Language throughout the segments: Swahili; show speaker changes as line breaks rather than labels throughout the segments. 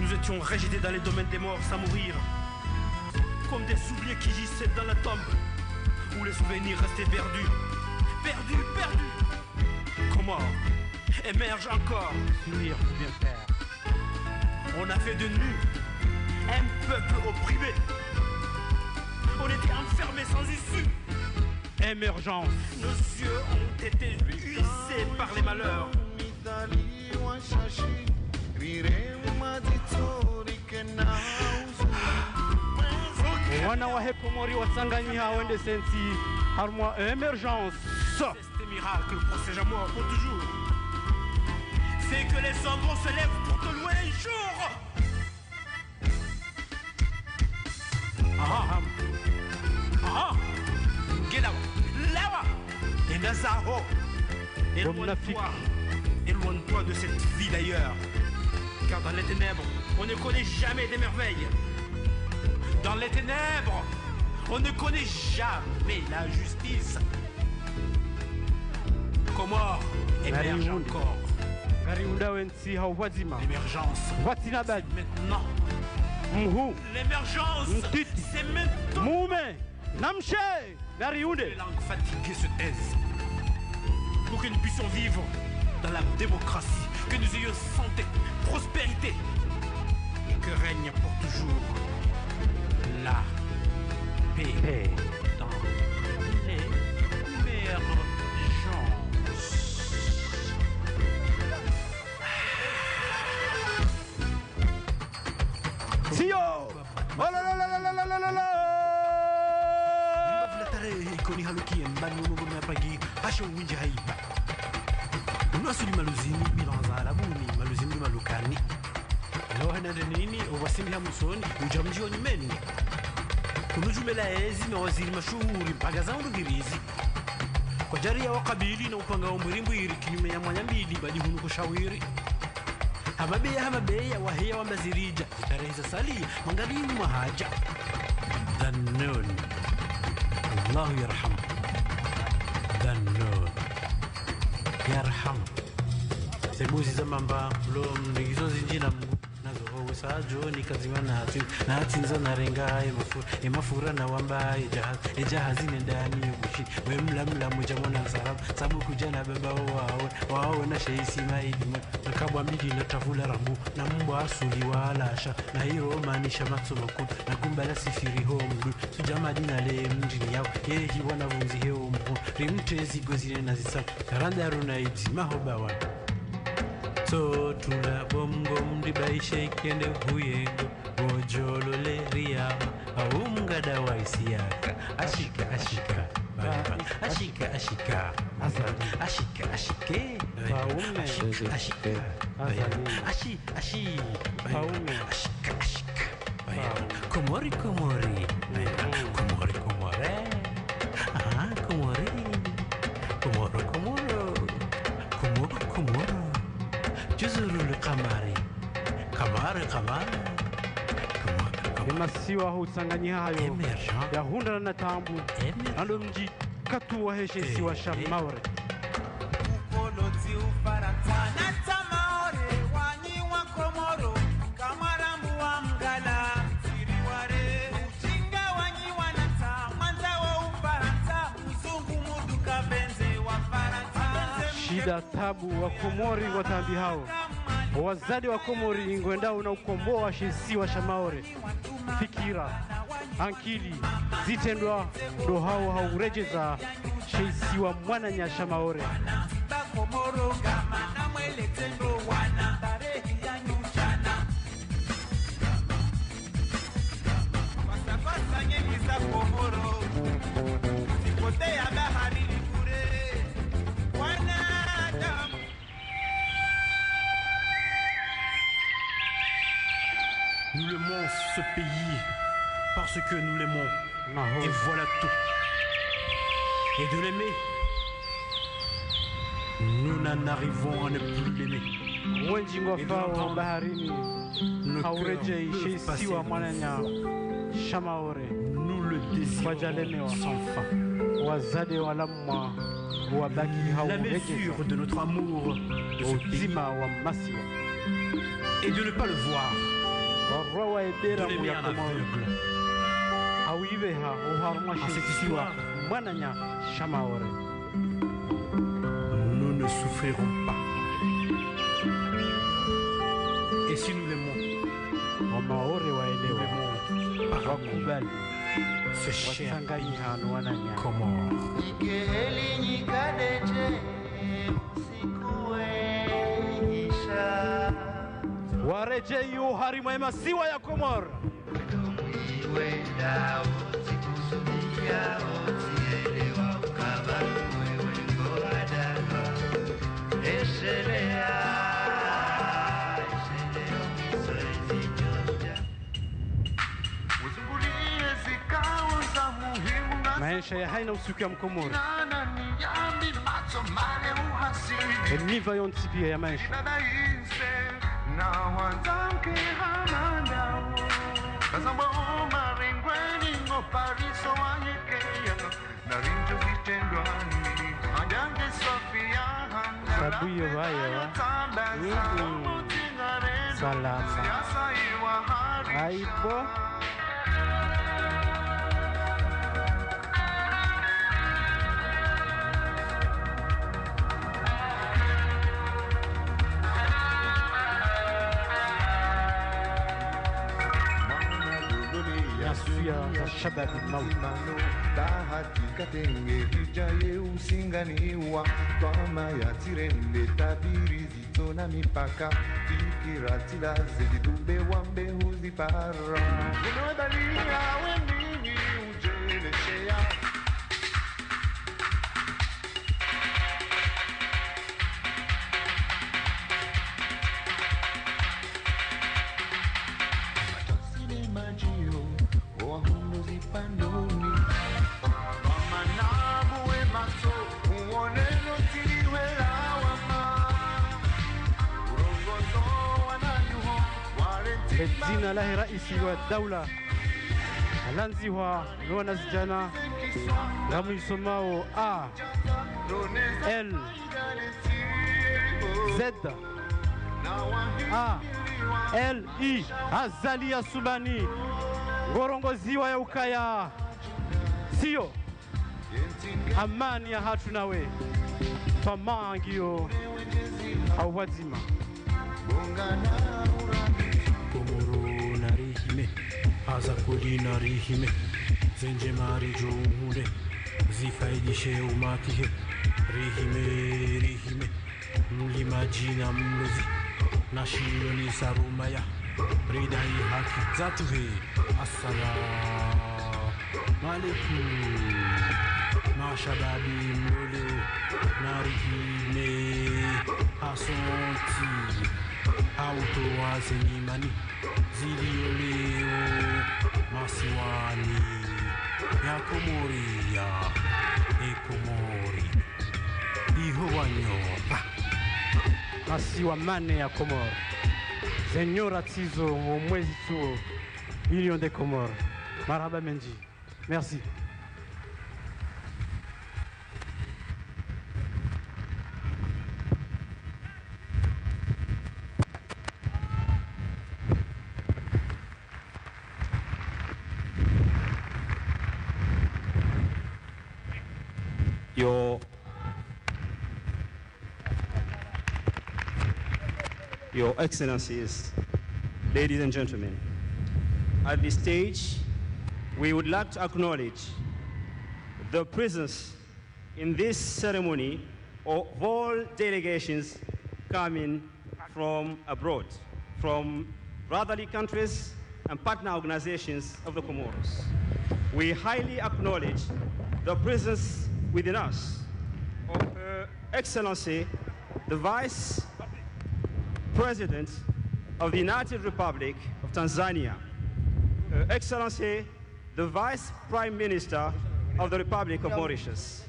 Nous étions rejetés dans les domaines des morts sans mourir, comme des souliers qui gissaient dans la tombe, où les souvenirs restaient perdus. Perdus, perdus. Comment émerge encore, fuir ou bien faire. On a fait de nous un peuple opprimé. On était enfermés sans issue. Émergence. Nos yeux ont été usés par les malheurs. Wana wa Komori watsanganyika wende sensi harmoi émergence. C'est un miracle pour ces gens morts pour toujours. C'est que les ombres se lèvent pour te louer un jour. Ah ah. Gelawa, Lawa et Nazaro. Éloigne-toi de cette vie d'ailleurs. Car dans les ténèbres, on ne connaît jamais des merveilles. Dans les ténèbres, on ne connaît jamais la justice. Comment émerge encore l'émergence. Maintenant. L'émergence, c'est maintenant. Les langues fatiguées se taisent. Pour que nous puissions vivre dans la démocratie, que nous ayons santé, prospérité, et que règne pour toujours la paix dans l'émergence. Sio! Oh là là là là là là là là! Koni haluki mbani mumuna pagi hasho winji haiba. Unasuli maluzini milanzala buni maluzini malukani. Leo hana nini owasini hamusoni ujamji oni meni. Kunujumela ezi na waziri mashuhuri mpaka za undugirizi. Kwa jari ya wakabili na upanga umwirimwiri kinyume ya mwanyambili bali hunu kushawiri. Hamabeya waheya wa mazirija tarehe za salia mangalini mahaja. Dhannun الله يرحم ذنون يرحم sebuzi za mamba lo ndizo zinjina mgu nazo ho sajo nikazima na hatinza na renga emafura na wamba ejahazi ndani yobushi we mlamla moja mwana sarab sabu kujana baba wao na sheisi maidi nakabwa midi na tavula rambu na mbwa asuli walasha na hiro manisha matsoku na kumbala sifiri ho mdu sujama dina le mjini yao yehi wana vunzi heo mbu rimtezi gozine na zisa karanda runa idi mahoba wana so tula bomgom di bai shekende huyego bojolo le riyama aumgada waisiaka ashika ashika ashika ashika ashika ashike ashika ashika ashi ashika ashika komori komori komori komore komori komoro komoro komoro جزر القمر قمر Emasiwa hutsanganyika hayo ya hunda na tambu ando mji katu wa heshesi wa Shamaure ukolonzi ufaransa na Tamaore wanyi wa Komoro kamarambu wa mgala siriware ujinga wanyi wa nata mwanza wa ufaransa mzungu muduka benze wa faransa shida tabu wa Komori watambi hao wazadi wa Komori ingwendao na ukomboa shesi wa Shamaure fikira ankili zitendwa ndo hao haurejeza shesi wa mwana nya Shamaure Komoro kama na mwele tendo wana tarehi ya nyuchana Pasa nyingi za Komoro sipotea bahari kure wanadamu. Nous l'aimons ce pays parce que nous l'aimons. Et voilà tout. Et de l'aimer, nous n'en arrivons à ne plus l'aimer. Et de l'entendre, le cœur nous le désirons sans fin. La mesure de notre amour de ce pays et de ne pas le voir
Warrawa ebera mu ya Komoro. Awibeha uharma shisiwa mananya Chamaoré.
Nous ne souffrirons pas. Et si nous l'aimons,
Wamaore waelewa wakubali
ce cher
Wasanganyihano wananya
Comore. Warejei uharima masiwa ya Komoro.
maisha ya haina usiku ya Mkomoro niva yonti pia ya maisha sabuyo bayo salama aibo ya shababi mauti
tahatika tenge ijaye usinganiwa twama ya tirende tabiri zito na mipaka fikiratila zidube wambe huzipara unodalia wendini ujeleshea
jina la raisi wa daula alanziwa lona zijana ngamu isomao A L Z A L I Azali ya Subani ngorongoziwa ya ukaya sio amani ya hatu nawe pamangio au wazima
Komoro narihime azakudi narihime zenje mari jumude zifaidishe umatihe rihime mlima jina mlozi na shioni sarumaya ridai haki zatuhe assalamu alaikum mashababi mlole narihime asonti autowaze nyimani zilioleo masiwani ya Komoria Komori iho wanyoba
masiwa mane ya Komoro zenyora tizo mwezi tuo Union de Comores. Marhaba Menji, merci.
Your Excellencies, ladies and gentlemen, at this stage, we would like to acknowledge the presence in this ceremony of all delegations coming from abroad, from brotherly countries and partner organizations of the Comoros. We highly acknowledge the presence within us of Her Excellency, the Vice President of the United Republic of Tanzania, Her Excellency, the Vice Prime Minister of the Republic of Mauritius,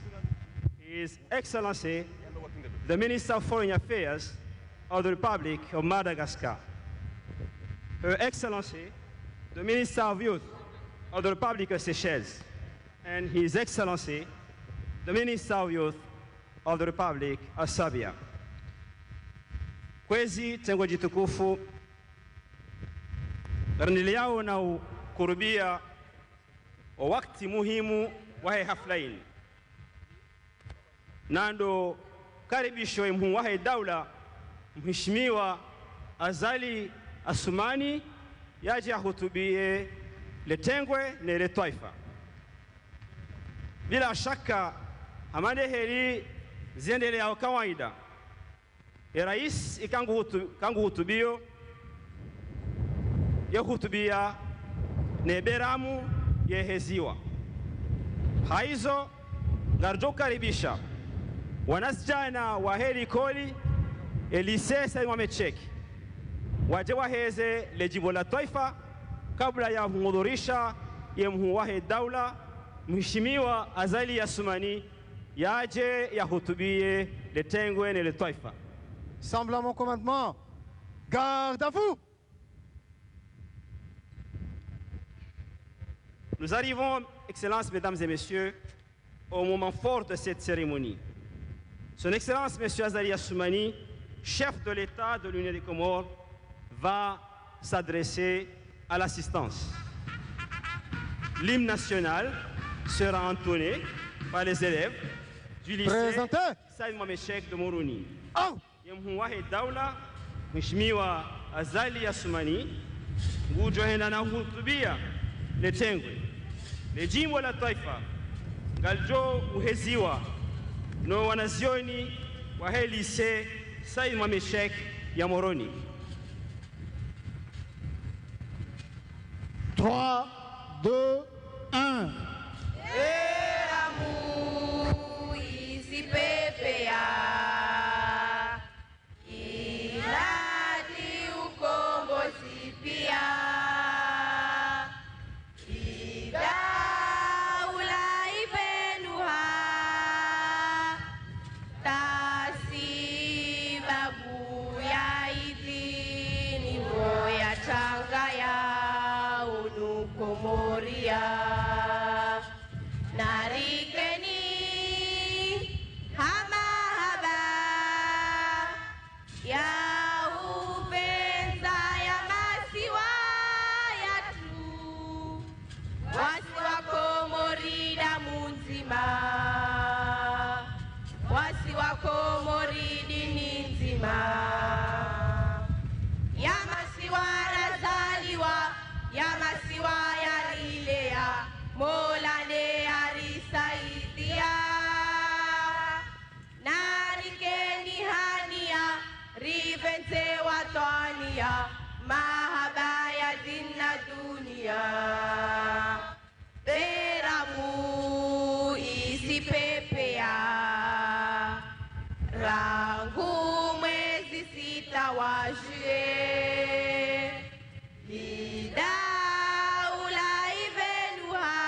His Excellency, the Minister of Foreign Affairs of the Republic of Madagascar, Her Excellency, the Minister of Youth of the Republic of Seychelles, and His Excellency, the Minister of Youth of the Republic of Serbia. Kwezi tengo jitukufu karnili yao na kurubia wakati muhimu wa hafla hii nando karibisho imhu wa daula mheshimiwa Azali Assoumani yaje ahutubie letengwe na ile taifa. Bila shaka amande heri ziendelea kawaida. Rais ikangu hutubio ya hutubia neberamu yeheziwa haizo ngarjo karibisha wanasichana wa heri koli elisesa wamecheki waje waheze lejimbo la taifa kabla ya kuhudhurisha yemhu wahe daula mheshimiwa Azali Assoumani yaje yahutubie letengwe na le taifa.
Semble à mon commandement. Garde à vous!
Nous arrivons, Excellences, Mesdames et Messieurs, au moment fort de cette cérémonie. Son Excellence, Monsieur Azali Assoumani, chef de l'État de l'Union des Comores, va s'adresser à l'assistance. L'hymne national sera entonné par les élèves du lycée Saïd Mohamed Cheikh de Moroni. Yemhuwahe daula Mheshimiwa Azali Assoumani ngujohenda na hutubia letengwe lejimbo la taifa ngaljo uheziwa no wanazioni wa lycée Saïd Mohamed Cheikh ya Moroni.
3, 2, 1.
Eramu isipepea ilati ukombozi pia idaula ipenuha tasibabu ya idini moya changa ya unukomoria narikeni hamahaba ya upenza ya masiwa yatu wasi wako morida munzima wasi wako moridi ni nzima ya masiwa razaliwa ya masiwa ya rilea mola ne arisaidia narikeni hania rivenze watania mahaba ya dina dunia beramu isipepea rangu mwezi sita wa juillet lidaula ivenuha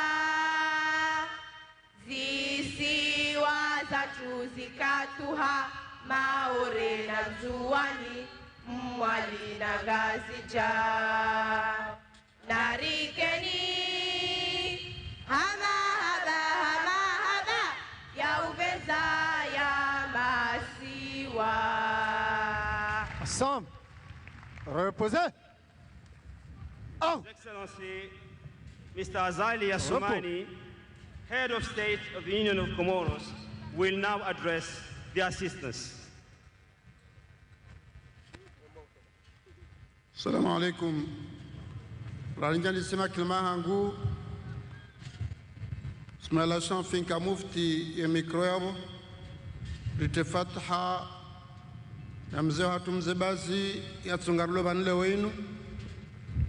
zisiwa zatu zikatuha maore na zuani mwali na gazija narikeni hamahaba ya uveza ya masiwa.
Ensemble, reposez.
His Excellency Mr. Azali Assoumani, Head of State of the Union of Comoros, will now address the assistants.
Assalamu alaikum. Ralinjani sema kilima hangu. Smela shan finka mufti ya mikro yabo. Litefataha na mzee watu mzee basi ya tsungarulo banile wenu.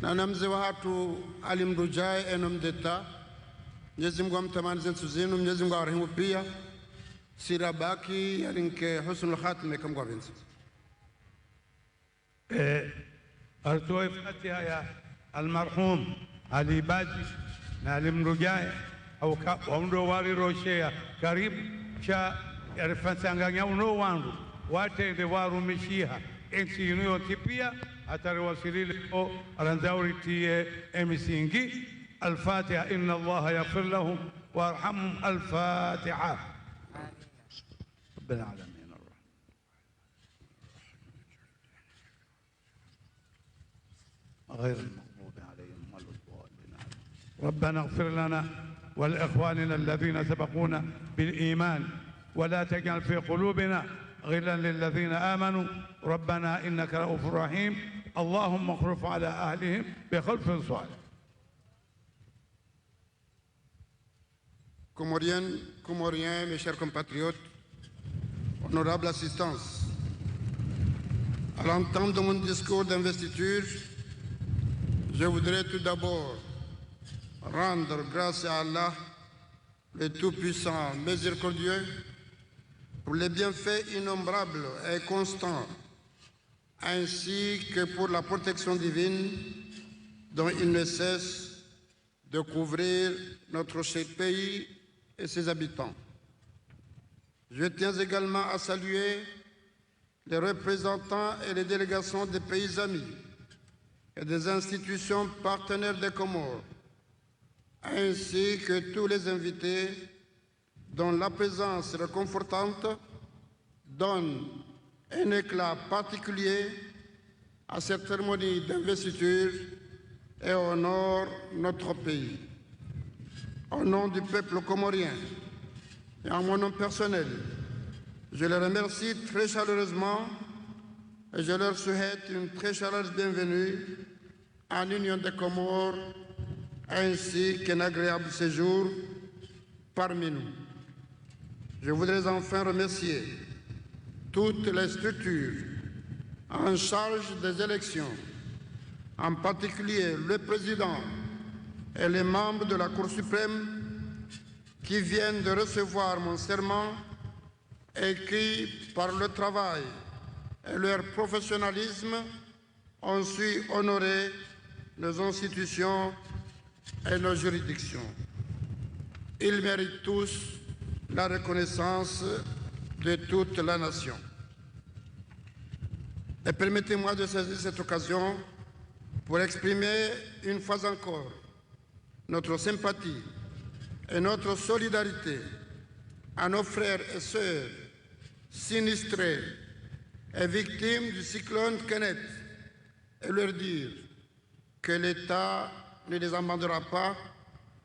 Na mzee watu alimrujae eno mdeta. Mwenyezi Mungu amtamani zentu zenu, Mwenyezi Mungu awarahimu pia. Sirabaki yalinke husnul khatima kama kwa vinzi.
أرتوي فاتحة يا المرحوم علي باجي نعلم رجاي أو كأمرو واري روشيا قريب شا يعرفان سانغانيا ونو وانرو واتي دوارو مشيها إنسي ينيو تبيا أتاري وسيري لأو أرنزاوري تي إمسينجي الفاتحة إن الله يغفر لهم وارحمهم الفاتحة رب العالمين غير المغضوب عليهم ربنا اغفر لنا ولإخواننا الذين سبقونا بالإيمان ولا تجعل في قلوبنا غلا للذين آمنوا ربنا إنك رؤوف رحيم اللهم اخلف على أهلهم بخلف صالح.
Comoriennes, Comoriens, mes chers compatriotes, honorable assistance, à l'entente de mon discours d'investiture, je voudrais tout d'abord rendre grâce à Allah, le Tout-Puissant, miséricordieux, pour les bienfaits innombrables et constants, ainsi que pour la protection divine dont il ne cesse de couvrir notre cher pays et ses habitants. Je tiens également à saluer les représentants et les délégations des pays amis et des institutions partenaires des Comores, ainsi que tous les invités dont la présence réconfortante donne un éclat particulier à cette cérémonie d'investiture et honore notre pays. Au nom du peuple comorien et en mon nom personnel, je les remercie très chaleureusement et je leur souhaite une très chaleureuse bienvenue en l'Union des Comores ainsi qu'un agréable séjour parmi nous. Je voudrais enfin remercier toutes les structures en charge des élections, en particulier le président et les membres de la Cour suprême qui viennent de recevoir mon serment et qui, par le travail et leur professionnalisme, ont su honorer nos institutions et nos juridictions. Ils méritent tous la reconnaissance de toute la nation. Et permettez-moi de saisir cette occasion pour exprimer une fois encore notre sympathie et notre solidarité à nos frères et sœurs sinistrés et victimes du cyclone Kenneth et leur dire que l'État ne les abandonnera pas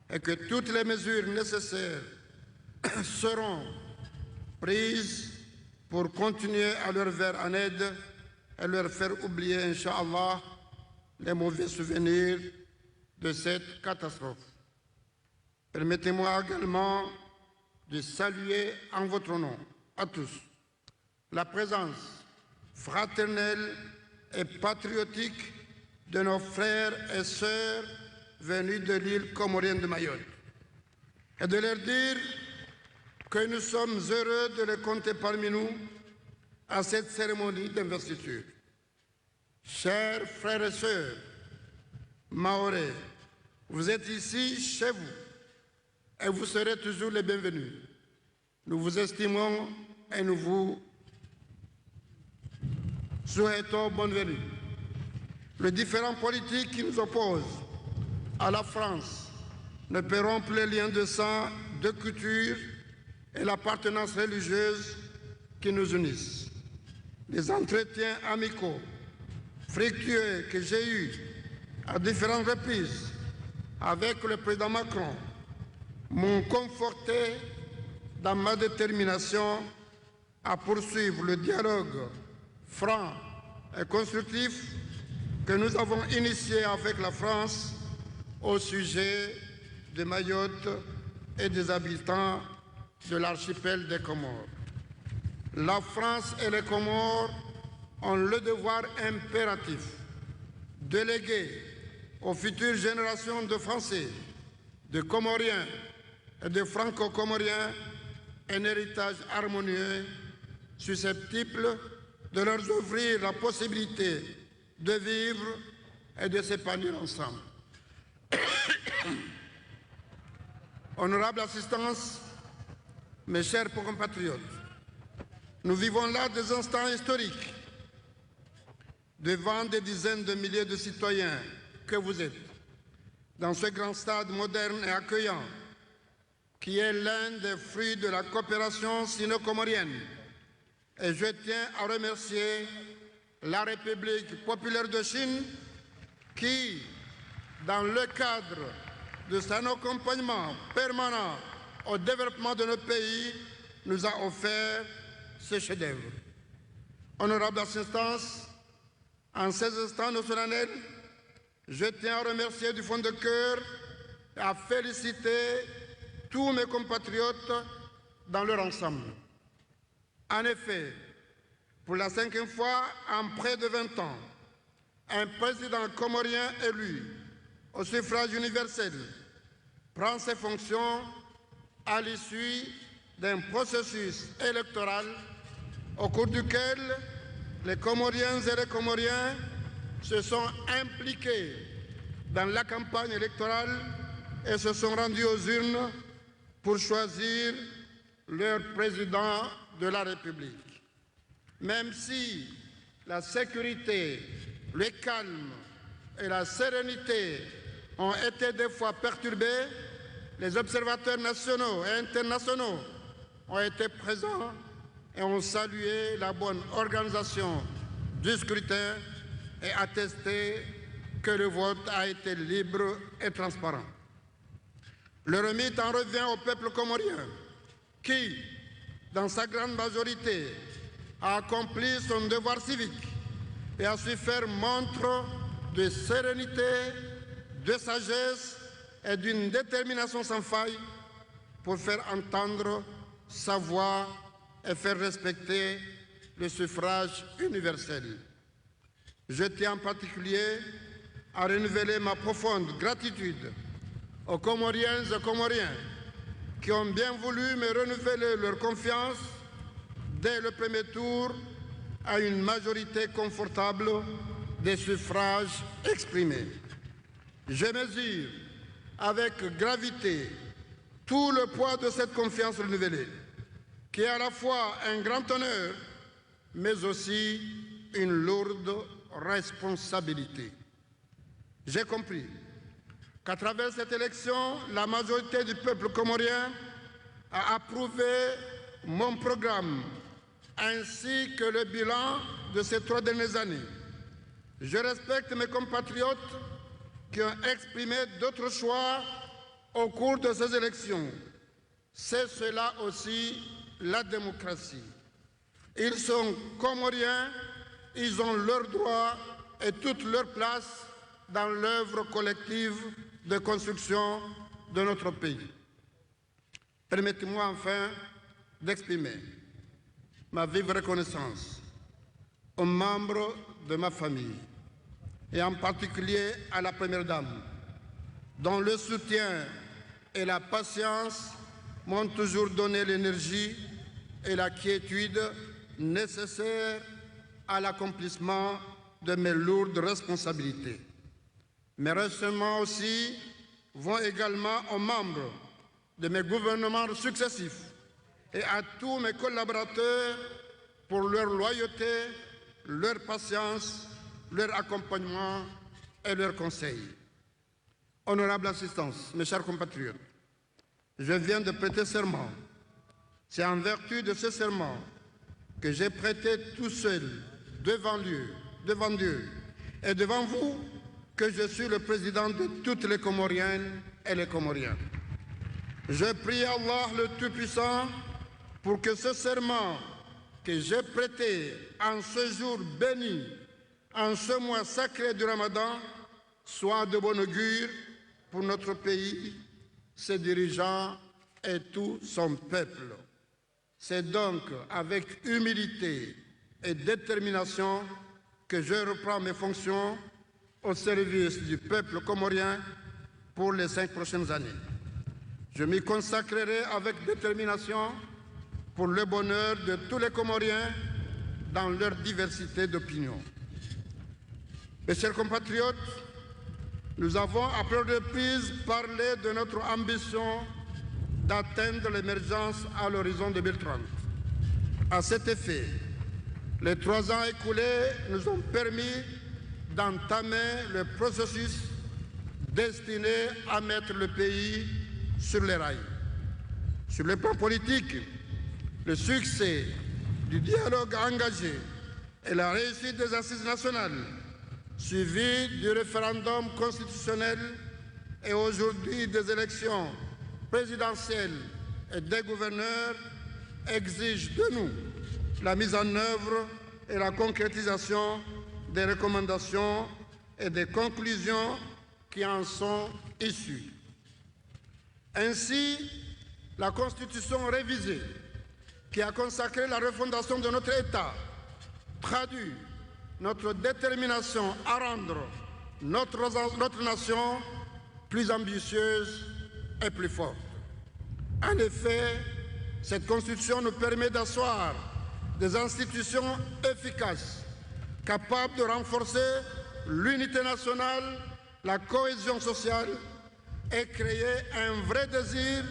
et que toutes les mesures nécessaires seront prises pour continuer à leur venir en aide et leur faire oublier, Inch'Allah, les mauvais souvenirs de cette catastrophe. Permettez-moi également de saluer en votre nom, à tous, la présence fraternelle et patriotique de nos frères et sœurs venus de l'île comorienne de Mayotte et de leur dire que nous sommes heureux de les compter parmi nous à cette cérémonie d'investiture. Chers frères et sœurs mahorais, vous êtes ici chez vous et vous serez toujours les bienvenus. Nous vous estimons et nous vous souhaitons bonne venue. Les différents politiques qui nous opposent à la France ne peut rompre les liens de sang, de culture et l'appartenance religieuse qui nous unissent. Les entretiens amicaux, fructueux que j'ai eus à différentes reprises avec le président Macron m'ont conforté dans ma détermination à poursuivre le dialogue franc et constructif que nous avons initié avec la France au sujet de Mayotte et des habitants de l'archipel des Comores. La France et les Comores ont le devoir impératif de léguer aux futures générations de Français, de Comoriens et de Franco-Comoriens un héritage harmonieux susceptible de leur offrir la possibilité de vivre et de s'épanouir ensemble. Honorable assistance, mes chers compatriotes, nous vivons là des instants historiques devant des dizaines de milliers de citoyens que vous êtes, dans ce grand stade moderne et accueillant, qui est l'un des fruits de la coopération sino-comorienne. Et je tiens à remercier la République populaire de Chine qui, dans le cadre de son accompagnement permanent au développement de notre pays, nous a offert ce chef-d'œuvre. Honorable assistance, en ces instants solennels, je tiens à remercier du fond de cœur et à féliciter tous mes compatriotes dans leur ensemble. En effet, pour la 5e fois en près de 20 ans, un président comorien élu au suffrage universel prend ses fonctions à l'issue d'un processus électoral au cours duquel les Comoriens et les Comoriens se sont impliqués dans la campagne électorale et se sont rendus aux urnes pour choisir leur président de la République. Même si la sécurité, le calme et la sérénité ont été des fois perturbés, les observateurs nationaux et internationaux ont été présents et ont salué la bonne organisation du scrutin et attesté que le vote a été libre et transparent. Le remit en revient au peuple comorien qui, dans sa grande majorité, a accompli son devoir civique et a su faire montre de sérénité, de sagesse et d'une détermination sans faille pour faire entendre sa voix et faire respecter le suffrage universel. Je tiens en particulier à renouveler ma profonde gratitude aux Comoriennes et Comoriens qui ont bien voulu me renouveler leur confiance dès le premier tour à une majorité confortable des suffrages exprimés. Je mesure avec gravité tout le poids de cette confiance renouvelée, qui est à la fois un grand honneur, mais aussi une lourde responsabilité. J'ai compris qu'à travers cette élection, la majorité du peuple comorien a approuvé mon programme ainsi que le bilan de ces 3 dernières années. Je respecte mes compatriotes qui ont exprimé d'autres choix au cours de ces élections. C'est cela aussi la démocratie. Ils sont comoriens, ils ont leurs droits et toute leur place dans l'œuvre collective de construction de notre pays. Permettez-moi enfin d'exprimer ma vive reconnaissance aux membres de ma famille et en particulier à la Première Dame, dont le soutien et la patience m'ont toujours donné l'énergie et la quiétude nécessaires à l'accomplissement de mes lourdes responsabilités. Mes remerciements aussi vont également aux membres de mes gouvernements successifs et à tous mes collaborateurs pour leur loyauté, leur patience, leur accompagnement et leurs conseils. Honorable assistance, mes chers compatriotes, je viens de prêter serment. C'est en vertu de ce serment que j'ai prêté tout seul devant Dieu et devant vous que je suis le président de toutes les Comoriennes et les Comoriens. Je prie Allah le Tout-Puissant pour que ce serment que j'ai prêté en ce jour béni, en ce mois sacré du Ramadan, soit de bon augure pour notre pays, ses dirigeants et tout son peuple. C'est donc avec humilité et détermination que je reprends mes fonctions au service du peuple comorien pour les 5 prochaines années. Je m'y consacrerai avec détermination pour le bonheur de tous les Comoriens dans leur diversité d'opinions. Mes chers compatriotes, nous avons à plusieurs reprises parlé de notre ambition d'atteindre l'émergence à l'horizon 2030. À cet effet, les 3 ans écoulés nous ont permis d'entamer le processus destiné à mettre le pays sur les rails. Sur le plan politique, le succès du dialogue engagé et la réussite des assises nationales, suivies du référendum constitutionnel, et aujourd'hui des élections présidentielles et des gouverneurs exigent de nous la mise en œuvre et la concrétisation des recommandations et des conclusions qui en sont issues. Ainsi, la Constitution révisée qui a consacré la refondation de notre État traduit notre détermination à rendre notre nation plus ambitieuse et plus forte. En effet, cette Constitution nous permet d'asseoir des institutions efficaces, capables de renforcer l'unité nationale, la cohésion sociale et créer un vrai désir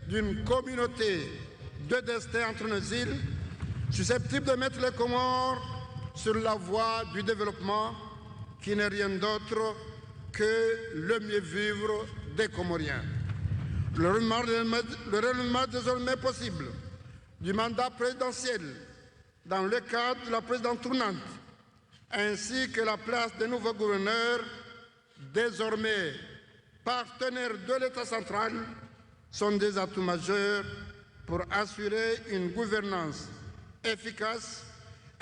d'une communauté de destin entre nos îles, susceptible de mettre les Comores sur la voie du développement qui n'est rien d'autre que le mieux vivre des Comoriens. Le renouvellement désormais possible du mandat présidentiel dans le cadre de la présidence tournante, ainsi que la place des nouveaux gouverneurs, désormais partenaires de l'État central, sont des atouts majeurs pour assurer une gouvernance efficace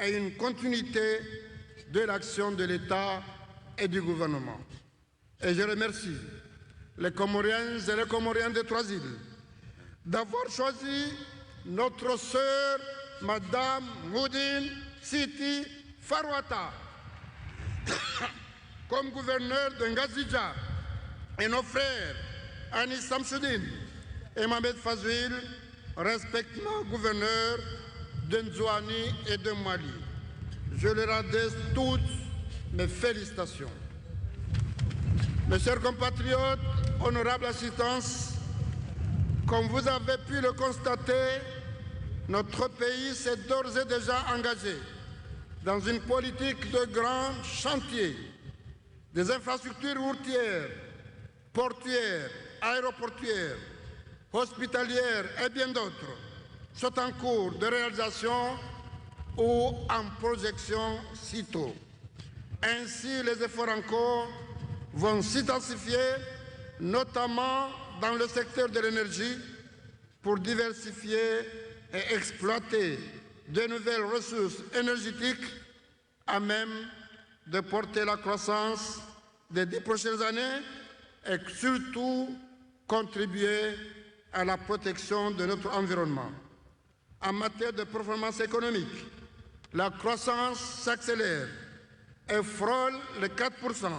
et une continuité de l'action de l'État et du gouvernement. Et je remercie les Comoriennes et les Comoriens des trois îles d'avoir choisi notre sœur, Madame Moudine Siti Farouata, comme gouverneur de Ngazidja, et nos frères Anis Samsoudine et Mohamed Fazouil, respectivement gouverneurs de Nzouani et de Mali. Je leur adresse toutes mes félicitations. Mes chers compatriotes, honorable assistance, comme vous avez pu le constater, notre pays s'est d'ores et déjà engagé dans une politique de grands chantiers. Des infrastructures routières, portuaires, aéroportuaires, hospitalières et bien d'autres sont en cours de réalisation ou en projection sitôt. Ainsi, les efforts en cours vont s'intensifier, notamment dans le secteur de l'énergie, pour diversifier et exploiter de nouvelles ressources énergétiques à même de porter la croissance des 10 prochaines années et surtout contribuer à la protection de notre environnement. En matière de performance économique, la croissance s'accélère et frôle les 4%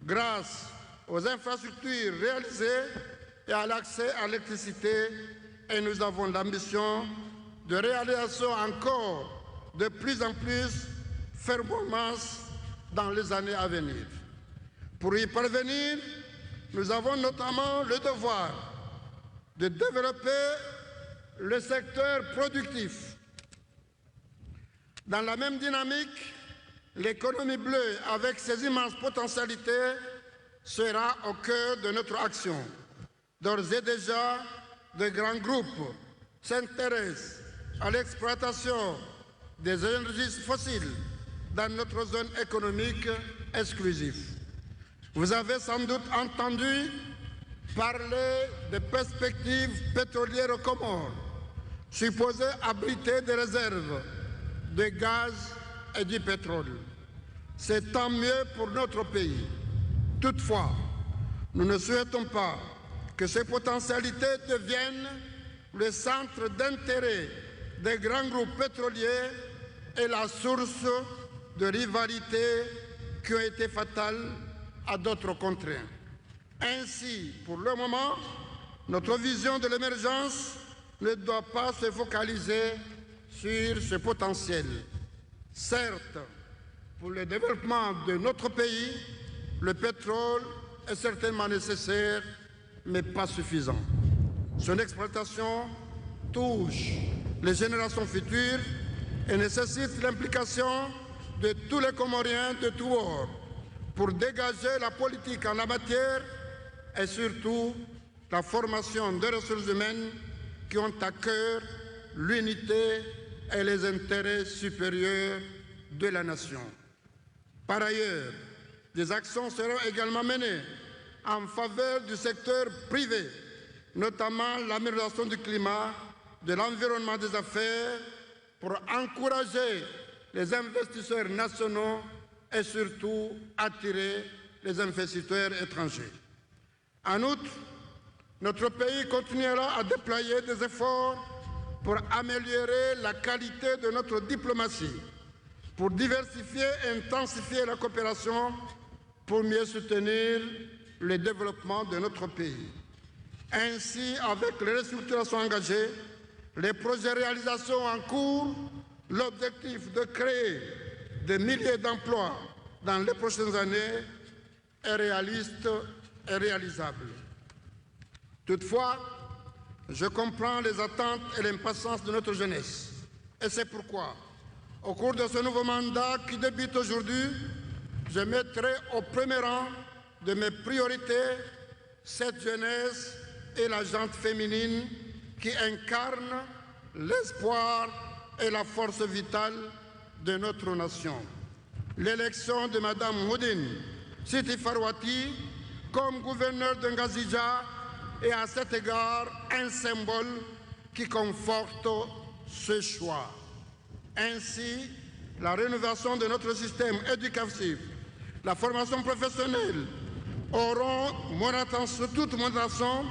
grâce aux infrastructures réalisées et à l'accès à l'électricité, et nous avons l'ambition de réaliser encore de plus en plus performances dans les années à venir. Pour y parvenir, nous avons notamment le devoir de développer le secteur productif. Dans la même dynamique, l'économie bleue, avec ses immenses potentialités, sera au cœur de notre action. D'ores et déjà, de grands groupes s'intéressent à l'exploitation des énergies fossiles dans notre zone économique exclusive. Vous avez sans doute entendu parler des perspectives pétrolières aux Comores, supposées abriter des réserves de gaz et du pétrole. C'est tant mieux pour notre pays. Toutefois, nous ne souhaitons pas que ces potentialités deviennent le centre d'intérêt des grands groupes pétroliers et la source de rivalités qui ont été fatales à d'autres contraintes. Ainsi, pour le moment, notre vision de l'émergence ne doit pas se focaliser sur ce potentiel. Certes, pour le développement de notre pays, le pétrole est certainement nécessaire, mais pas suffisant. Son exploitation touche les générations futures et nécessite l'implication de tous les Comoriens de tous bords pour dégager la politique en la matière et surtout la formation des ressources humaines qui ont à cœur l'unité et les intérêts supérieurs de la nation. Par ailleurs, des actions seront également menées en faveur du secteur privé, notamment l'amélioration du climat, de l'environnement des affaires, pour encourager les investisseurs nationaux et surtout attirer les investisseurs étrangers. En outre, notre pays continuera à déployer des efforts pour améliorer la qualité de notre diplomatie, pour diversifier et intensifier la coopération, pour mieux soutenir le développement de notre pays. Ainsi, avec les restructurations engagées, les projets de réalisation en cours, l'objectif de créer des milliers d'emplois dans les prochaines années est réaliste et réalisable. Toutefois, je comprends les attentes et l'impatience de notre jeunesse. Et c'est pourquoi, au cours de ce nouveau mandat qui débute aujourd'hui, je mettrai au premier rang de mes priorités cette jeunesse et la gente féminine qui incarne l'espoir et la force vitale de notre nation. L'élection de Mme Houdin Siti Farwati comme gouverneur de Ngazija est à cet égard un symbole qui conforte ce choix. Ainsi, la rénovation de notre système éducatif, la formation professionnelle auront toute mon attention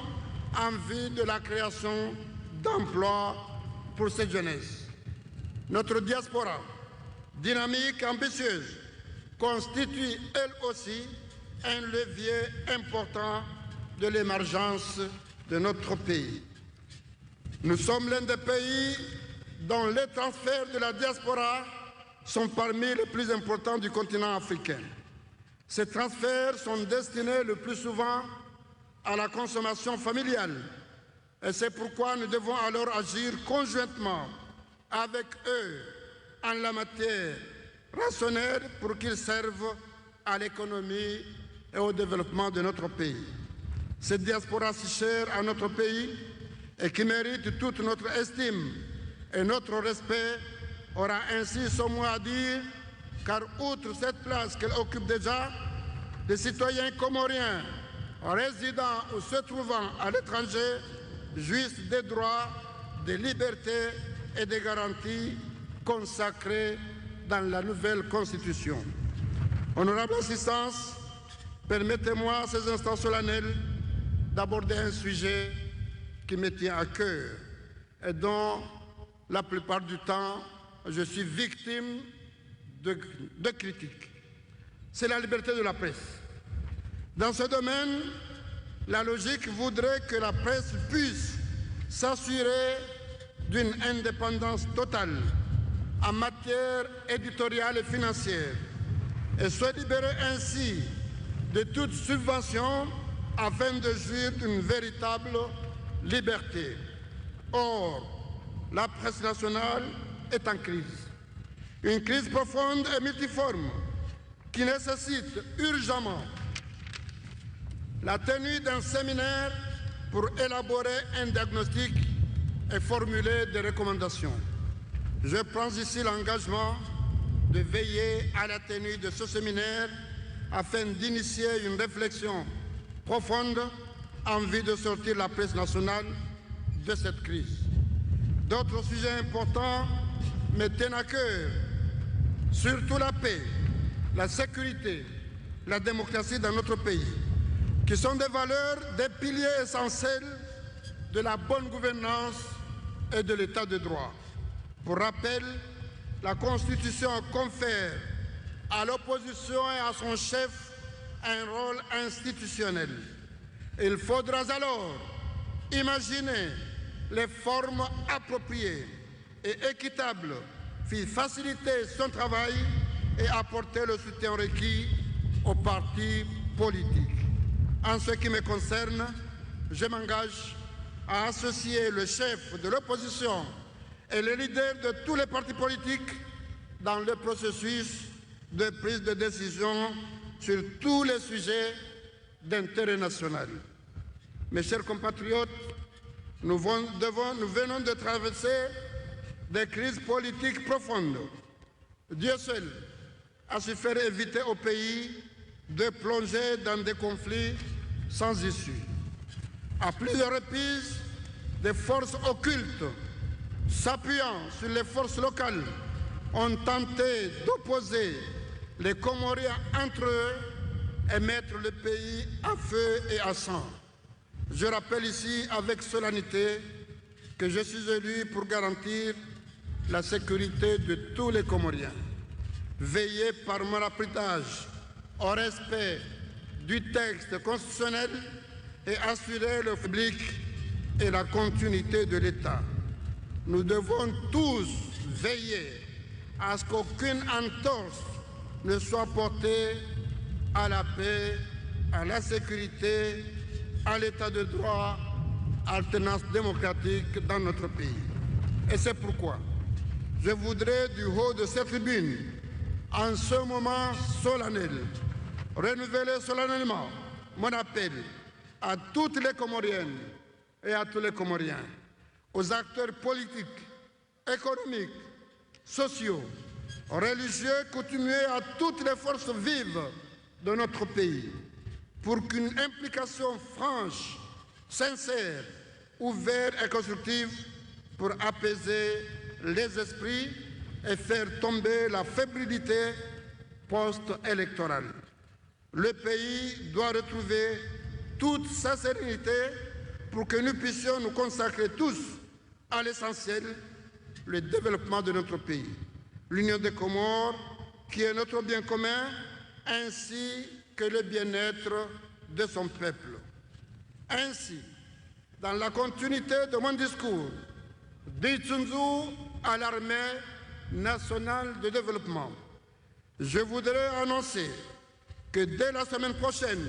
en vue de la création d'emplois pour cette jeunesse. Notre diaspora, dynamique et ambitieuse, constitue elle aussi un levier important de l'émergence de notre pays. Nous sommes l'un des pays dont les transferts de la diaspora sont parmi les plus importants du continent africain. Ces transferts sont destinés le plus souvent à la consommation familiale. Et c'est pourquoi nous devons alors agir conjointement avec eux en la matière rationnelle pour qu'ils servent à l'économie et au développement de notre pays. Cette diaspora si chère à notre pays et qui mérite toute notre estime et notre respect aura ainsi son mot à dire, car outre cette place qu'elle occupe déjà, les citoyens comoriens résidant ou se trouvant à l'étranger jouissent des droits, des libertés et des garanties consacrées dans la nouvelle Constitution. Honorable Assistance, permettez-moi à ces instants solennels d'aborder un sujet qui me tient à cœur et dont la plupart du temps je suis victime de critiques. C'est la liberté de la presse. Dans ce domaine, la logique voudrait que la presse puisse s'assurer d'une indépendance totale en matière éditoriale et financière et se libérer ainsi de toute subvention afin de jouir d'une véritable liberté. Or, la presse nationale est en crise. Une crise profonde et multiforme qui nécessite urgemment la tenue d'un séminaire pour élaborer un diagnostic et formuler des recommandations. Je prends ici l'engagement de veiller à la tenue de ce séminaire afin d'initier une réflexion profonde en vue de sortir la presse nationale de cette crise. D'autres sujets importants me tiennent à cœur, surtout la paix, la sécurité, la démocratie dans notre pays, qui sont des valeurs, des piliers essentiels de la bonne gouvernance et de l'état de droit. Pour rappel, la Constitution confère à l'opposition et à son chef un rôle institutionnel. Il faudra alors imaginer les formes appropriées et équitables pour faciliter son travail et apporter le soutien requis aux partis politiques. En ce qui me concerne, je m'engage à associer le chef de l'opposition et les leaders de tous les partis politiques dans le processus de prise de décision sur tous les sujets d'intérêt national. Mes chers compatriotes, nous venons de traverser des crises politiques profondes. Dieu seul a su faire éviter au pays de plonger dans des conflits sans issue. À plusieurs reprises, des forces occultes, s'appuyant sur les forces locales, ont tenté d'opposer les Comoriens entre eux et mettre le pays à feu et à sang. Je rappelle ici avec solennité que je suis élu pour garantir la sécurité de tous les Comoriens, veiller par mon arbitrage au respect du texte constitutionnel et assurer le public et la continuité de l'État. Nous devons tous veiller à ce qu'aucune entorse ne soit portée à la paix, à la sécurité, à l'état de droit, alternance démocratique dans notre pays. Et c'est pourquoi je voudrais du haut de cette tribune, en ce moment solennel, renouveler solennellement mon appel à toutes les Comoriennes et à tous les Comoriens, aux acteurs politiques, économiques, sociaux, religieux, coutumiers, à toutes les forces vives de notre pays, pour qu'une implication franche, sincère, ouverte et constructive pour apaiser les esprits et faire tomber la fébrilité post-électorale. Le pays doit retrouver toute sa sérénité pour que nous puissions nous consacrer tous à l'essentiel, le développement de notre pays. L'Union des Comores, qui est notre bien commun, ainsi que le bien-être de son peuple. Ainsi, dans la continuité de mon discours, d'Itsunzu à l'armée nationale de développement, je voudrais annoncer que dès la semaine prochaine,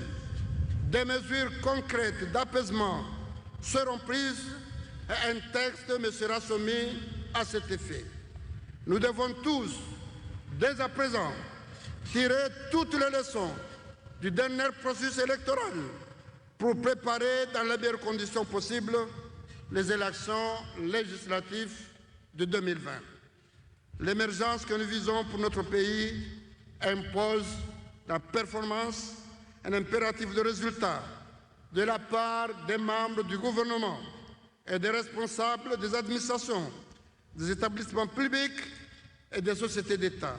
des mesures concrètes d'apaisement seront prises et un texte me sera soumis à cet effet. Nous devons tous, dès à présent, tirer toutes les leçons du dernier processus électoral pour préparer dans les meilleures conditions possibles les élections législatives de 2020. L'émergence que nous visons pour notre pays impose la performance, un impératif de résultat de la part des membres du gouvernement et des responsables des administrations, des établissements publics et des sociétés d'État.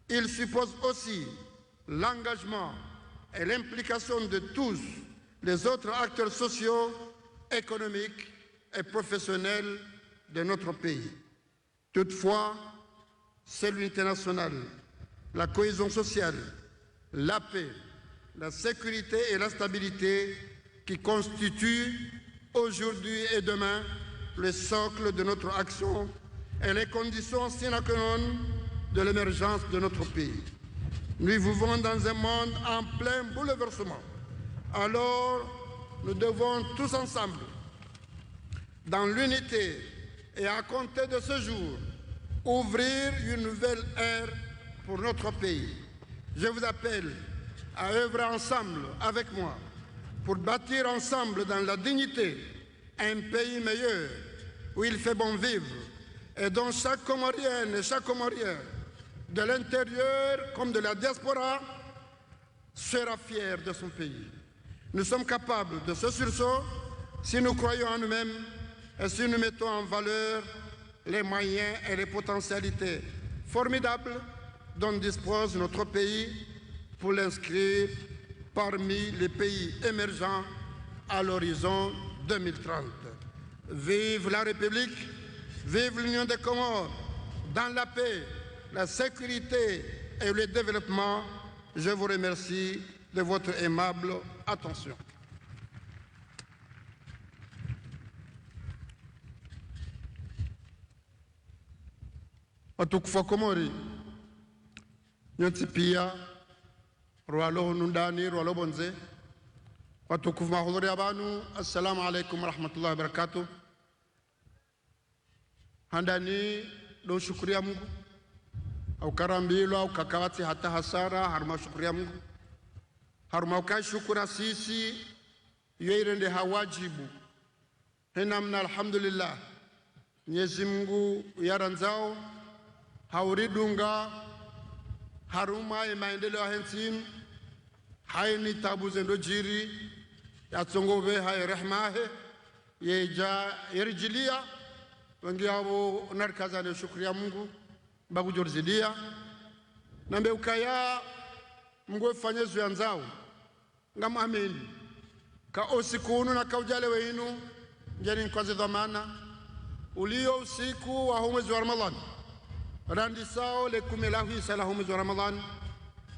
Il suppose aussi l'engagement et l'implication de tous les autres acteurs sociaux, économiques et professionnels de notre pays. Toutefois, c'est l'unité nationale, la cohésion sociale, la paix, la sécurité et la stabilité qui constituent aujourd'hui et demain le socle de notre action et les conditions sine qua non de l'émergence de notre pays. Nous vivons dans un monde en plein bouleversement. Alors, nous devons tous ensemble, dans l'unité et à compter de ce jour, ouvrir une nouvelle ère pour notre pays. Je vous appelle à œuvrer ensemble avec moi pour bâtir ensemble dans la dignité un pays meilleur où il fait bon vivre et dont chaque Comorienne et chaque Comorien, de l'intérieur comme de la diaspora, sera fier de son pays. Nous sommes capables de ce sursaut si nous croyons en nous-mêmes et si nous mettons en valeur les moyens et les potentialités formidables dont dispose notre pays pour l'inscrire parmi les pays émergents à l'horizon 2030. Vive la République, vive l'Union des Comores, dans la paix, la sécurité et le développement. Je vous remercie de votre aimable attention. Watukufu wa Komori, nyoti pia rwalo nundani rwalo bonze. Watukufu mahudhuri ya banu, assalamu alaikum warahmatullahi wabarakatuh. Handani do shukuri ya Mungu au karambilo au kakawati hata hasara haruma shukuri ya Mungu haruma ukai shukura sisi yoirende hawajibu henamna alhamdulillah Mwenyezi Mungu yaranzao hauridunga haruma maendeleo hensini haini tabu zendo jiri yatsongove haye rehmahe yeja yerijilia wengi yao narikazane shukuri ya Mungu bagujorzidia nambe ukaya Mungu fanyezo yanzao ngamamini ka usikunu na kaujale weinu njeni kwazi dhamana ulio usiku wa mwezi wa Ramadhan randi sao le kumelahu salahu mwezi wa Ramadhan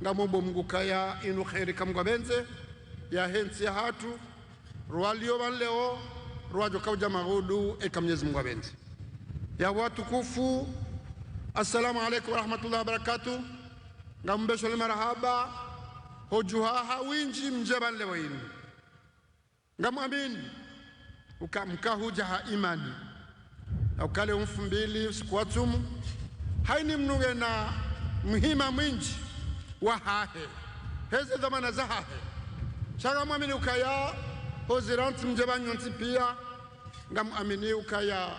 ngamombo Mungu kaya inu khairi kamgwabenze ya hensi ya hatu rualio banleo ruajo kauja magudu Mwenyezi Mungu abenze ya watu kufu. Assalamu alaikum warahmatullahi wabarakatuh. Ngambesho marhaba hojuha winji mjeba leo hii ngamwamini ukamkahuja ha imani ukale umfu mbili usiku wa tumu haini mnuge na muhima mwinji wa hahe heze dhamana za hahe shaka mwamini ukaya hoziranti mjeba nyonti pia ngamwamini ukaya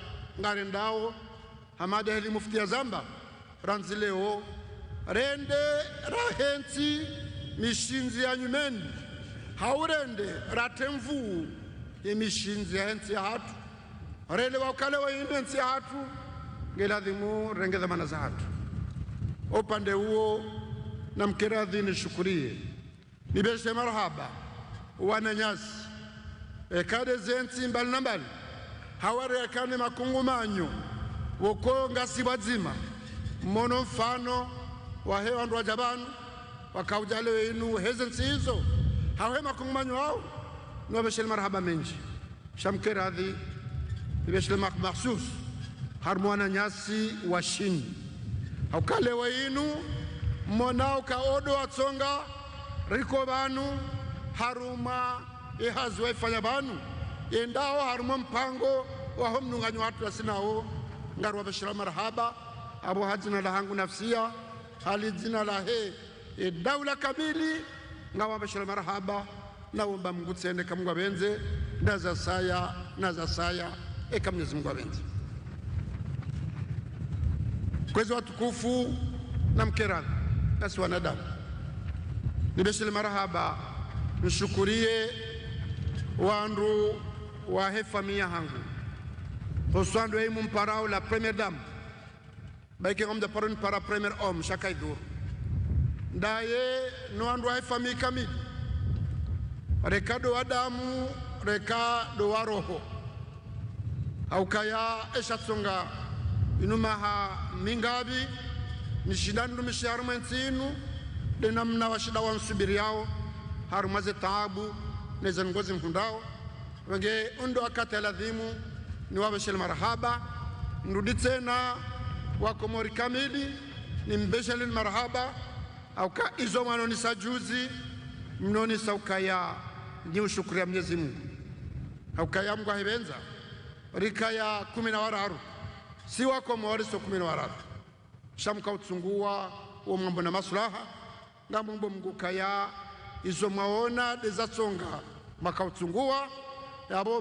ngarendao hamada heli mufti ya zamba ranzileo rende rahenti mishinzi ya nyumeni haurende ratemvu yemishinzi ya henti ya hatu rende wakale wa henti ya hatu ngeladhimu renge dhamana za hatu upande huo na mkiradhi nishukurie nibeshe marhaba wananyasi ekade zenti mbali na mbali haware yakane makungu manyo woko ngasi wazima mmono mfano wa hewa ndo wajabanu wakaujale wenu hezensi hizo hawe makungu manyo hao nuwabeshele marhaba menji shamke radhi nibeshele maksus harmwana nyasi wa shini haukale wenu mmonao kaodo watsonga riko banu haruma ihazwe ifanya banu yendao haruma mpango wa homnunganyo watu wasinao ngaru bashira marhaba abo hajina la hangu nafsia hali jina la he daula kamili ngawa bashira marhaba naomba Mungu tsende kama Mungu abenze naza saya kama Mwenyezi Mungu abenze kwezi watukufu na mkerani nasi wanadamu nibeshele marhaba nishukurie wandu wa he familia hangu Oswando e mon parao la première dame baike homme de parole para premier homme chaque jour ndaye no andu ay famille kamili reka do adamu reka do waroho aukaya eshatsonga inumaha mingabi nishindandu misharu nsinu de namna washida wansubiri yao harumaze taabu neza ngozi mfundao wenge undo akata ladhimu ni wabeshele marhaba nrudi tena wako mori kamili ni mbeshele marhaba au ka izo manoni sajuzi mnoni saukaya ni ushukuru ya Mwenyezi Mungu au kaya Mungu ahibenza rikaya 10 si wako mori so 10 shamka utsungua wa mambo na maslaha ngambo Mungu kaya izo maona dezatsonga makautsungua yabo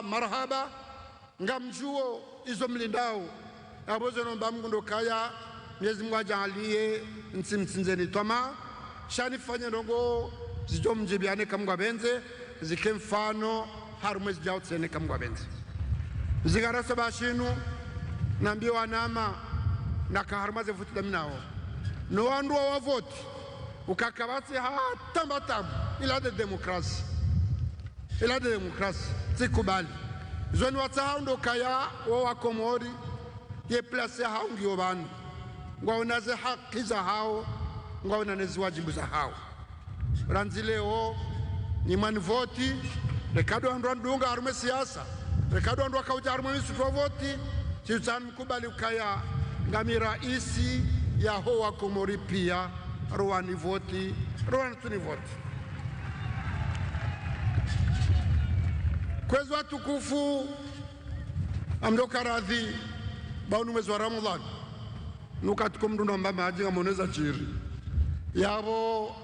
marhaba ngamjuo izo mlindao abozo nomba Mungu ndokaya Mwenyezi Mungu ajalie nsimtsinzeni twama shani fanye ndongo zijo mjibiane kama Mungu abenze zike mfano harumwezi jao tsene kama Mungu abenze zigarasa bashinu nambio wanama na kaharmaze futi daminao no wandu wa vote ukakabatsi hata mbatam ila de demokrasi sikubali zoni watsahaundo kaya wo wakomori ye place haungi obanu ngwaonaze haki za hao ngwaonanezi wajibu za hao ranzileo ni manvoti rekado andwa ndunga arume siasa rekado andwa kauja arume misuto voti chiutan mkubali ukaya ngami raisi ya ho wakomori pia rwani voti rwani tuni voti kwezi watukufu amdoka radhi baunu mwezi wa Ramadhan nukatuko mdundo mbama ajinga moneza chiri yabo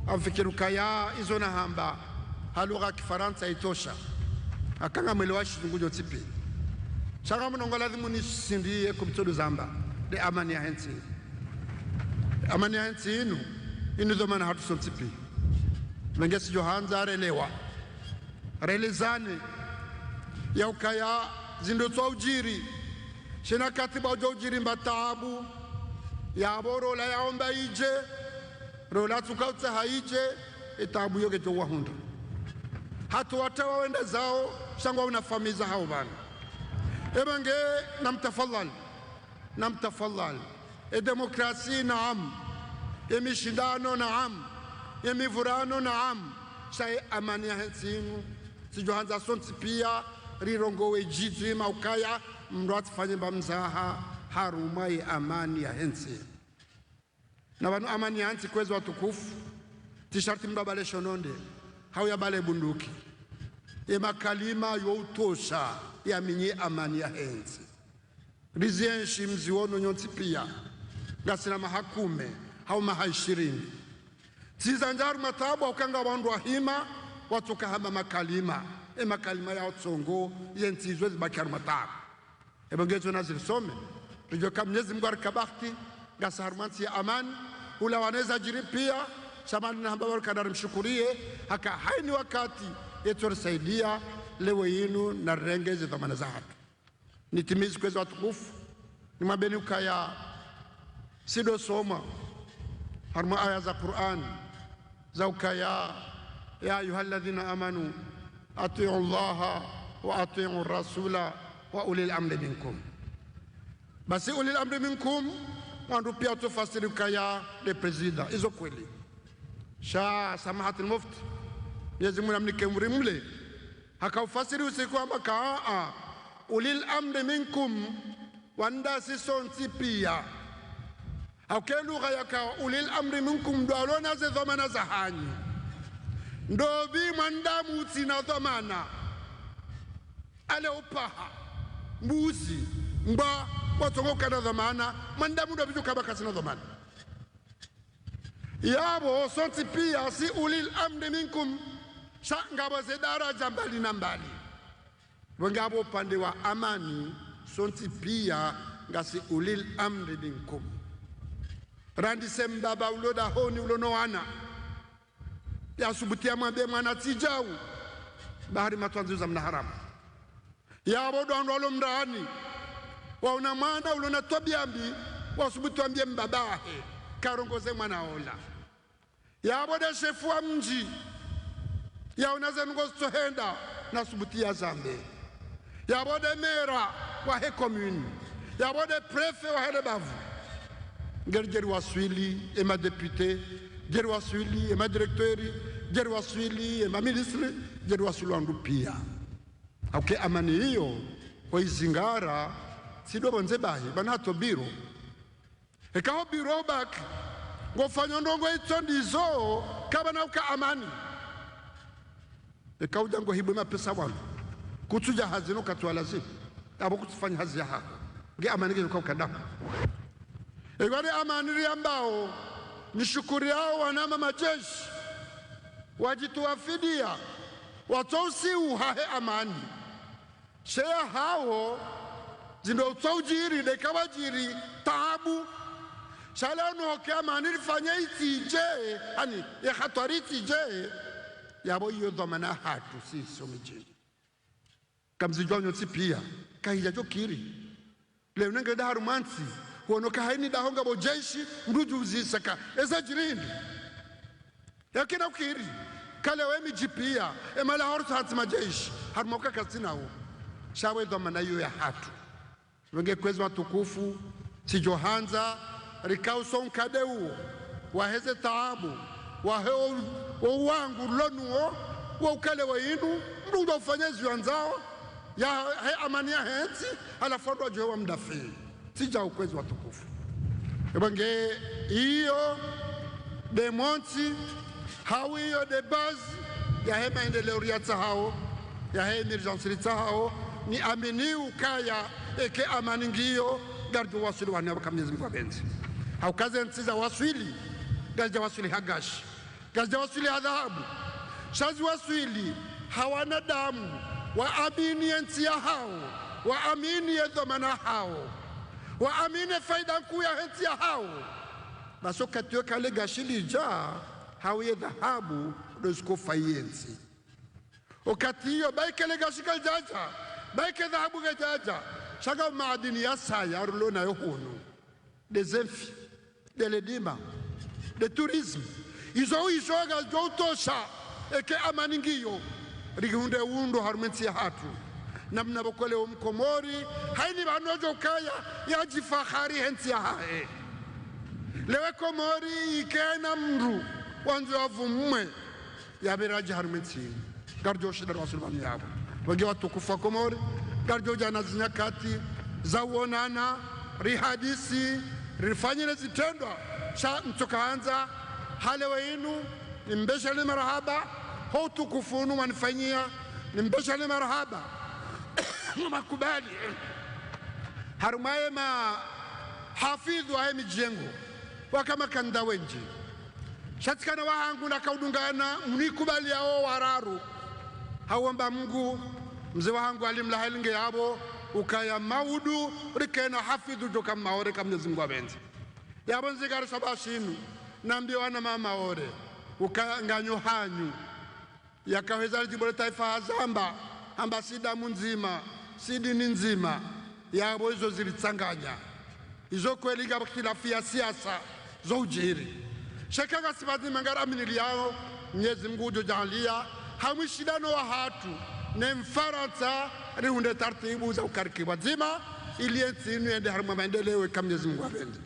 amfikiruka ya izo na hamba halugha kifaransa itosha akanga mwelewa shizungujo tipi shaka mnongo ladhimu nisindie kumtodo zamba de amani ya hensi inu dhamana hatu son tipi mengesi johanza arelewa relezane ya ukaya zindotwa ujiri shina katiba ujo ujiri mbatabu ya boro la yaomba ije rola tukauta haije itabu yoge jo wahunda hatu watawa wenda zao shangwa unafamiza hao bana ebange namtafadhal demokrasi naam yemishindano naam yemivurano naam shay amani hensinu sijohanza sonti pia rirongowe jidri maukaya mrwati fanye mzaha harumai amani ya hensi na wanu amani ya hansi kwezo watukufu tisharti mbabale shononde hau ya bale bunduki ye makalima youtosha ya minye amani ya hensi rizienshi mziwono nyonti pia gasina mahakume hau mahaishirini tizanjaru matabu wakanga wandu wahima watoka hama makalima makalima ya otsongo yentizwe zibakiaru matabu ebangezo nazilisome rijoka Mwenyezi Mungu arikabakti gasaharumanti ya amani ula waneza jiri pia shamani na hamba kadari mshukurie haka haini wakati yetu risaidia lewe yinu na rengeze dhamana za hatu nitimizi kwezi watukufu ni mabeni ukaya sido soma haruma aya za Qur'an za ukaya ya ayuhalladhina amanu atiu Allaha wa atiu rasula wa ulil amri minkum basi ulil amri minkum wandu pia tufasiri ukaya de presida izo kweli sha samahatul mufti Mwenyezi Mungu amnike mrimle hakaufasiri usiku ambaka ulil amri minkum wanda sisonti pia lugha yaka ulil amri minkum dwalona ze dhamana za hanyi ndobi mwandamu tina dhamana ale upaha mbuzi mba watongoka na dhamana mwandamu ndo bijuka baka sina dhamana yabo sonti pia si ulil amri minkum ngabo ze daraja mbali na mbali ngabo upande wa amani sonti pia ngasi ulil amri minkum randi sembaba uloda honi ulono wana ya subutia mwambe mwana tijau bahari matwanzuza mna haramu ya bodo anwalo mrani wa unamana ulona tobiambi wa subutu ambie mbabahe karongoze mwana ola ya bodo shefu wa mji ya unaze ngosto henda na subutia zambe ya bodo mera wa he commune ya bodo prefe wa hele bavu Geri waswili ema député, geri waswili ema directeur, geri waswili ema ministre, geri waswili andupia. Auke amani hiyo kwa izingara sido bonze bahi banato biro. Ekaho biro bak ngofanya ndongo itondizo kabana uka amani. Ekaho jango hibu mapesa wangu. Kutuja hazino katwalazi. Abo kutufanya hazi ya hako. Nge amani hiyo kwa ukadamu. Egwari amaniri ambao nishukuri hao wanama majeshi wajituwafidia watosi uhahe amani shea hao zindo utaujiri dekawa jiri taabu shala unoke amaniri fanya itije hani ya hatari itije yabo iyo dhamana hatu sisi omijini kamzijwa nyoti pia kahija jokiri leo nenge daharumansi kuonoka haini dahonga bojeshi mruju uzisaka eza jirindi yakina ukiri kale wemi jipia emala horta hati majeshi harumoka kasina huo shawe dhamana hiyo ya hatu wenge kwezi watukufu si johanza rikau sonkade huo waheze taabu waheo wangu lonuo wa ukale wa inu mruju ufanyezi wanzao ya he amani ya henti alafondo wa juhewa mdafiri sija ukwezi watukufu ebange iyo de monti hawi iyo de base ya he maendeleo riata hao ya he emergency riata hao ni amini ukaya eke amani ngiyo gardu wasuli wanaba kamnyezi mkwa benzi haukaze ntiza wasuli garja wasuli hagashi garja wasuli hadhabu shazi wasuli hawana damu wa amini entia hao wa amini edhamana hao wa amine faida kuu ya henti ya hao baso katio kale gashili ja hawiye dhahabu doziko fayensi wakati hiyo baikele gashika jaja baike dhahabu jaja shaka maadini ya saya arulo na yohunu des enfi de ledima de tourisme izo ga jotosha eke amaningiyo rigihunde undo harumenti ya hatu namna bokole umkomori haini banojo kaya ya jifahari henti ya hae lewe komori ikena mru wanzo avumwe ya beraji harumenti garjo shida rasulman yabo wage watu kufa komori garjo jana zinyakati za uonana rihadisi rifanyile zitendwa sha mtokaanza hale weinu nimbeshale marahaba hotu kufunu wanifanyia nimbeshale marahaba makubali harumaye ma hafidhu wa mijengo wakama kanda wenji shatikana wahangu na kaudungana mnikubali yao wararu hawamba Mungu mzee wangu alimla halinge yabo ukaya maudu rikena hafidhu joka maore kama Mwenyezi Mungu abenzi yabo nzigara sabashinu nambio wana mama ore ukaya nganyo hanyu yakaweza jibole taifa hazamba amba sida munzima sidi nzima yabo hizo zilitsanganya hizo kweli ga khilafia siasa zo ujiri shekaga sibadi mangara minili yao Mwenyezi Mungu jojalia hamishidano wa hatu ne mfaransa riunde taratibu za ukarikiwa zima ili ensinu ende haruma maendeleo kama Mwenyezi Mungu apende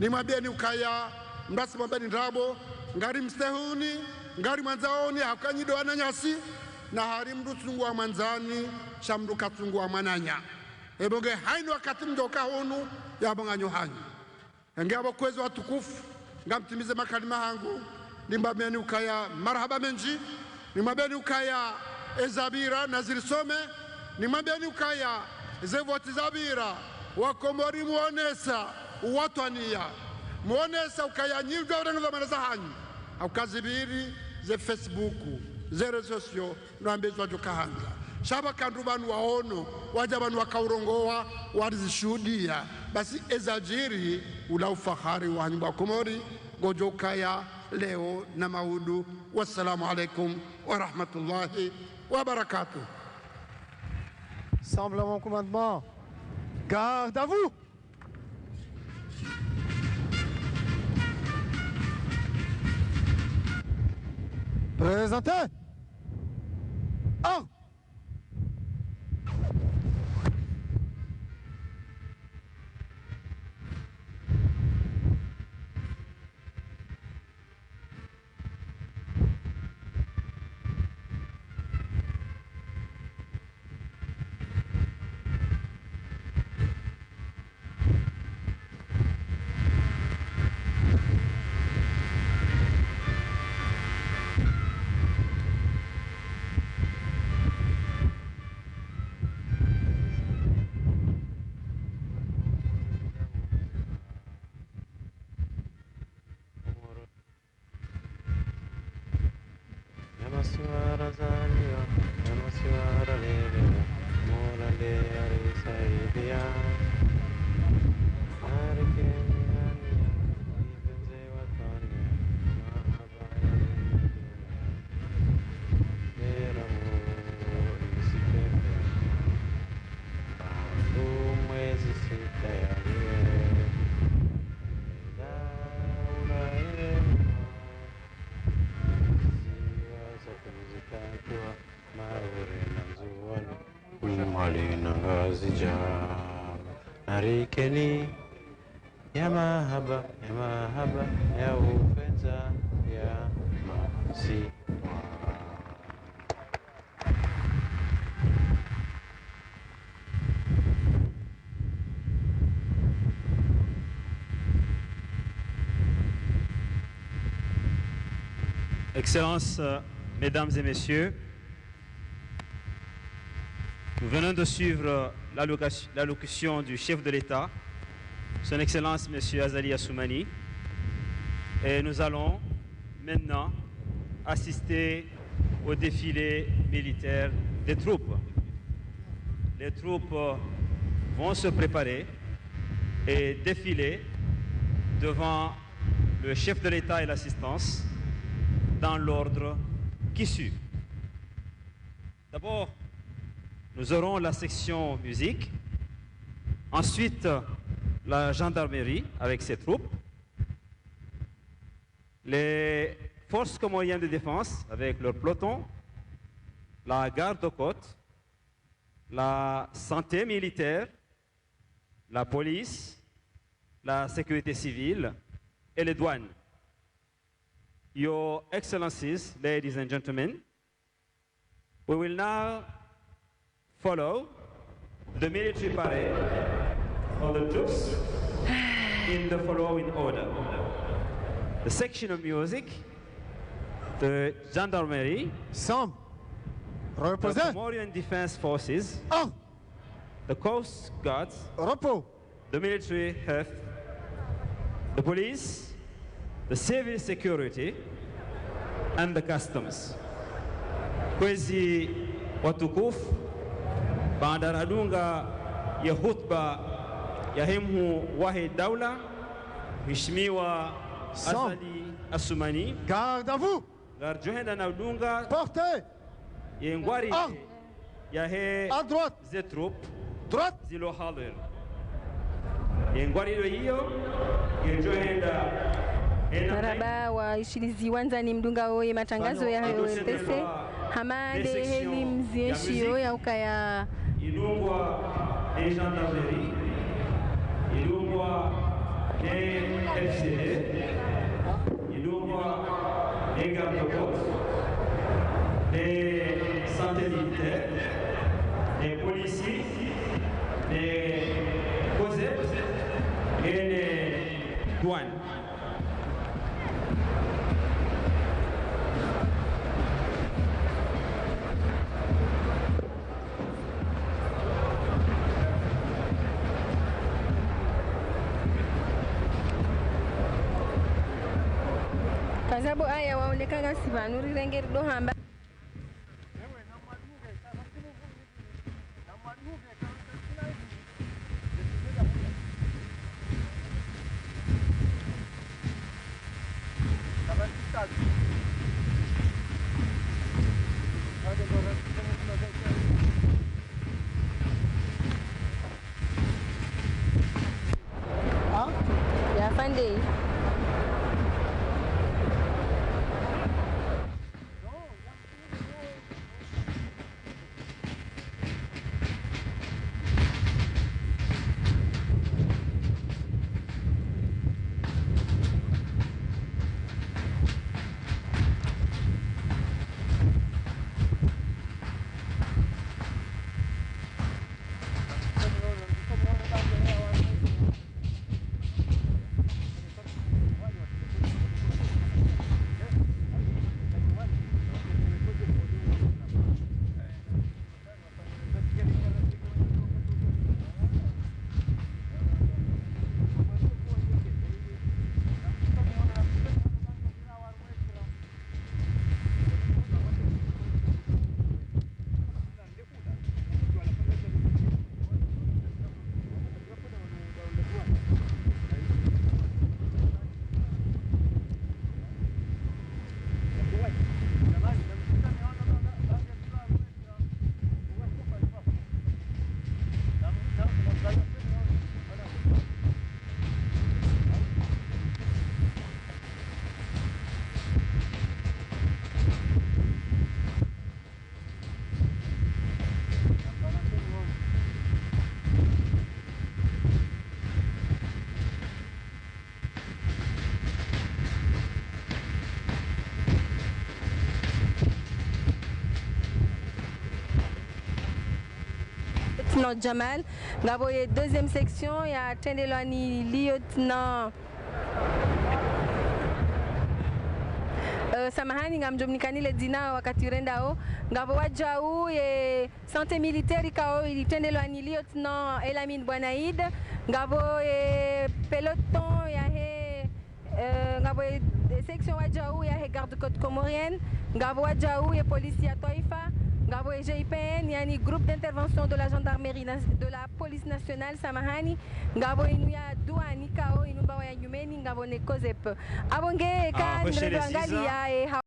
nimwambie ni ukaya mrasi mwambeni ndrabo ngari mstehuni ngari mwanzaoni hakanyido wananyasi na hari mdu tungu wa manzani shamdu katungu wa mananya ebonge haini wakati mdoka honu ya bonga nyohanyi enge abo kwezi watukufu ngamtimize makalima hangu nimbambeni ukaya marhaba menji nimwambeni ukaya ezabira nazirisome nimwambeni ukaya zevoti zabira wakomori muonesa uwatwania muonesa ukaya nyilga urenga manasa hanyu aukazibiri ze Facebook ze redes sociaux nwambezwa jokahanga shaba kandu banu waono waja banu wakaurongoa warizishuhudia basi ezajiri ula ufahari wa nyumba komori gojokaya leo na maudu wassalamu alaikum wa rahmatullahi wa barakatuh.
Semble à mon commandement. Garde à vous. Présentez. Un.
Narikeni ya mahaba ya upenza ya masi.
Excellences, Mesdames et Messieurs, nous venons de suivre l'allocution du chef de l'État, Son Excellence M. Azali Assoumani, et nous allons maintenant assister au défilé militaire des troupes. Les troupes vont se préparer et défiler devant le chef de l'État et l'assistance dans l'ordre qui suit. D'abord, nous aurons la section musique, ensuite la gendarmerie avec ses troupes, les forces comoriennes de défense avec leur peloton, la garde-côte, la santé militaire, la police, la sécurité civile et les douanes. Your Excellencies, ladies and gentlemen, we will now follow the military parade of the troops in the following order. The section of music, the gendarmerie,
Sam,
the
reposez.
Comorian Defense Forces,
Un,
the Coast Guards,
repos.
the military health, the police, the civil security, and the customs. Kwezi watukufu, baada ya dunga ya hutba ya hemhu wahi daula, Mheshimiwa Azali Asumani,
Garde à vous.
garjohenda na dunga
Portez.
yengwari
Ah.
ya he
À droite.
zetrop
Droite.
zilo halir. Yengwari hiyo yenjohenda
maraba waishiliziwanza ni mdunga oye matangazo ya hayo mpese hamande heli mzieshio ya ukaya
ilungwa e gendarmerie, ilungwa e FCD, ilungwa e garde-côte, e santé militaire, e policiers, e COSEP et les douanes.
kazabu aya waonekana sivanuri rengeri dohamba ya fande. Lieutenant Jamal, ngabo ye deuxième section ya tendelwani lieutenant samahani ngamjomnikanile dina wakati urendao ngabo wajau ye santé militaire ikao ilitendelwani lieutenant Elamine Bwanaid ngabo ye peloton ya he ngabo ye section wajau ya he garde côte comorienne ngabo wajau ye police ya Taifa ngabo ye GIPN yani groupe d'intervention de la gendarmerie de la police nationale samahani ngabo inu ya douane kao inu bawa ya nyumeni ngabo ne COSEP abonge kan angalia